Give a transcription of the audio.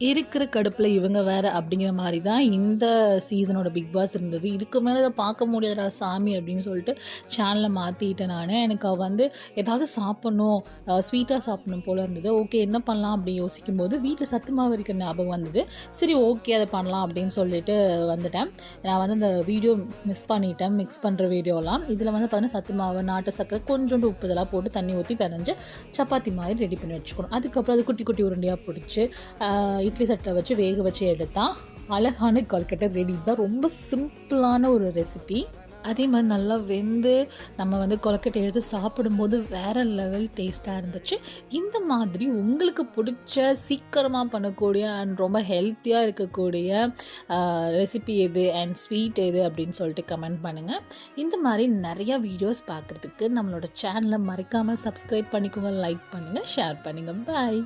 இருக்கிற கடுப்பில் இவங்க வேறு அப்படிங்கிற மாதிரி தான் இந்த சீசனோட பிக் பாஸ் இருந்தது. இதுக்கு மேலே இதை பார்க்க முடியாதுடா சாமி அப்படின்னு சொல்லிட்டு சேனலை மாற்றிட்டேன் நான். எனக்கு வந்து ஏதாவது சாப்பிட்ணும், ஸ்வீட்டாக சாப்பிட்ணும் போல் இருந்தது. ஓகே என்ன பண்ணலாம் அப்படின்னு யோசிக்கும்போது வீட்டில் சத்து மாவு இருக்கிற ஞாபகம் வந்தது. சரி ஓகே அதை பண்ணலாம் அப்படின்னு சொல்லிட்டு வந்துட்டேன். நான் வந்து அந்த வீடியோ மிஸ் பண்ணிட்டேன், மிக்ஸ் பண்ணுற வீடியோலாம். இதில் வந்து பார்த்தீங்கன்னா சத்து மாவு, நாட்டு சக்கரை, கொஞ்சோண்டு உப்பு இதெல்லாம் போட்டு தண்ணி ஊற்றி பிணைஞ்சு சப்பாத்தி மாதிரி ரெடி பண்ணி வச்சுக்கணும். அதுக்கப்புறம் அது குட்டி குட்டி உருண்டையாக பிடிச்சி இட்லி சட்டை வச்சு வேக வச்சு எடுத்தால் அழகான கொழுக்கட்டை ரெடி. தான் ரொம்ப சிம்பிளான ஒரு ரெசிபி. அதே மாதிரி நல்லா வெந்து நம்ம வந்து கொழுக்கட்டை எடுத்து சாப்பிடும்போது வேறு லெவல் டேஸ்ட்டாக இருந்துச்சு. இந்த மாதிரி உங்களுக்கு பிடிச்ச சீக்கிரமாக பண்ணக்கூடிய அண்ட் ரொம்ப ஹெல்த்தியாக இருக்கக்கூடிய ரெசிபி எது அண்ட் ஸ்வீட் எது அப்படின்னு சொல்லிட்டு கமெண்ட் பண்ணுங்கள். இந்த மாதிரி நிறையா வீடியோஸ் பார்க்குறதுக்கு நம்மளோட சேனலை மறக்காமல் சப்ஸ்கிரைப் பண்ணிக்கோங்க, லைக் பண்ணுங்கள், ஷேர் பண்ணுங்கள். பாய்.